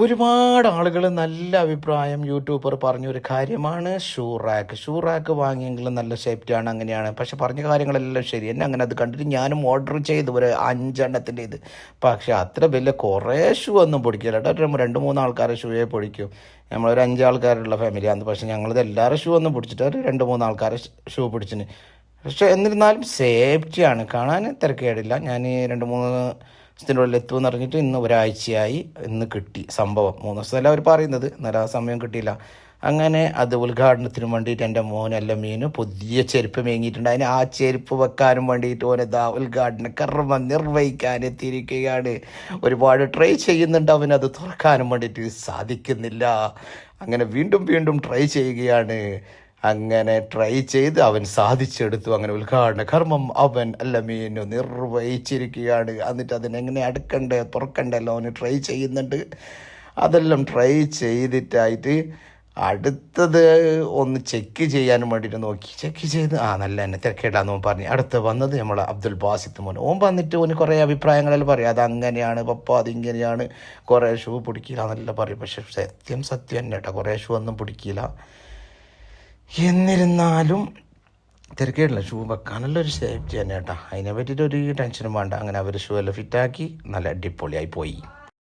ഒരുപാട് ആളുകൾ നല്ല അഭിപ്രായം യൂട്യൂബർ പറഞ്ഞൊരു കാര്യമാണ് ഷൂ റാക്ക് വാങ്ങിയെങ്കിലും നല്ല സേഫ്റ്റിയാണ് അങ്ങനെയാണ്. പക്ഷെ പറഞ്ഞ കാര്യങ്ങളെല്ലാം ശരി തന്നെ. അങ്ങനെ അത് കണ്ടിട്ട് ഞാനും ഓർഡർ ചെയ്തു ഒരു 5 എണ്ണത്തിൻ്റെ ഇത്. പക്ഷെ അത്ര വലിയ കുറേ ഷൂ ഒന്നും പൊടിക്കില്ല കേട്ടോ. 2-3 ആൾക്കാരെ ഷൂയെ പൊടിക്കും. നമ്മളൊരു 5 ആൾക്കാരുള്ള ഫാമിലിയാണ്. പക്ഷെ ഞങ്ങളിത് എല്ലാവരും ഷൂ ഒന്നും പിടിച്ചിട്ട് ഒരു 2-3 ആൾക്കാരെ ഷൂ പിടിച്ചിന്. പക്ഷെ എന്നിരുന്നാലും സേഫ്റ്റിയാണ്, കാണാൻ തിരക്കേടില്ല. ഞാൻ 2-3 ദിവസത്തിൻ്റെ ഉള്ളിൽ എത്തുമെന്ന് പറഞ്ഞിട്ട് ഇന്ന് ഒരാഴ്ചയായി. ഇന്ന് കിട്ടി സംഭവം. 3 ദിവസമല്ല അവർ പറയുന്നത്, എന്നാൽ ആ സമയം കിട്ടിയില്ല. അങ്ങനെ അത് ഉദ്ഘാടനത്തിന് വേണ്ടിയിട്ട് എൻ്റെ മോനെല്ലാം പുതിയ ചെരുപ്പ് മേങ്ങിയിട്ടുണ്ട്. അതിന് ആ ചെരുപ്പ് വെക്കാനും വേണ്ടിയിട്ട് ഓനെന്താ ഉദ്ഘാടന കർമ്മം നിർവഹിക്കാൻ എത്തിയിരിക്കുകയാണ്. ഒരുപാട് ട്രൈ ചെയ്യുന്നുണ്ട്, അവനത് തുറക്കാനും വേണ്ടിയിട്ട് സാധിക്കുന്നില്ല. അങ്ങനെ വീണ്ടും വീണ്ടും ട്രൈ ചെയ്യുകയാണ്. അങ്ങനെ ട്രൈ ചെയ്ത് അവൻ സാധിച്ചെടുത്തു. അങ്ങനെ ഉദ്ഘാടന കർമ്മം അവൻ അല്ലമീനു നിർവഹിച്ചിരിക്കുകയാണ്. എന്നിട്ട് അതിനെങ്ങനെ അടുക്കണ്ടേ തുറക്കണ്ടല്ലോ അവന് ട്രൈ ചെയ്യുന്നുണ്ട്. അതെല്ലാം ട്രൈ ചെയ്തിട്ടായിട്ട് അടുത്തത് ഒന്ന് ചെക്ക് ചെയ്യാനും വേണ്ടിയിട്ട് നോക്കി. ചെക്ക് ചെയ്ത് നല്ല തന്നെ തിരക്കേടാന്ന് പറഞ്ഞു. അടുത്ത് വന്നത് നമ്മളെ അബ്ദുൽ ബാസിത്ത് മോൻ. ഓൻ വന്നിട്ട് ഓന് കുറേ അഭിപ്രായങ്ങളെല്ലാം പറയും. അതങ്ങനെയാണ് പപ്പ, അതിങ്ങനെയാണ്, കുറേ ഷൂ പിടിക്കില്ല എന്നെല്ലാം പറയും. പക്ഷെ സത്യം തന്നെ കേട്ടോ, കുറേ ഷൂ ഒന്നും പിടിക്കില്ല. എന്നിരുന്നാലും തിരക്കേടില്ല, ഷൂ വെക്കാനുള്ള ഒരു സേഫ്റ്റി തന്നെ കേട്ടോ. അതിനെ പറ്റിയിട്ടൊരു ടെൻഷനും വേണ്ട. അങ്ങനെ അവർ ഷൂ എല്ലാം ഫിറ്റാക്കി നല്ല അടിപൊളിയായി പോയി.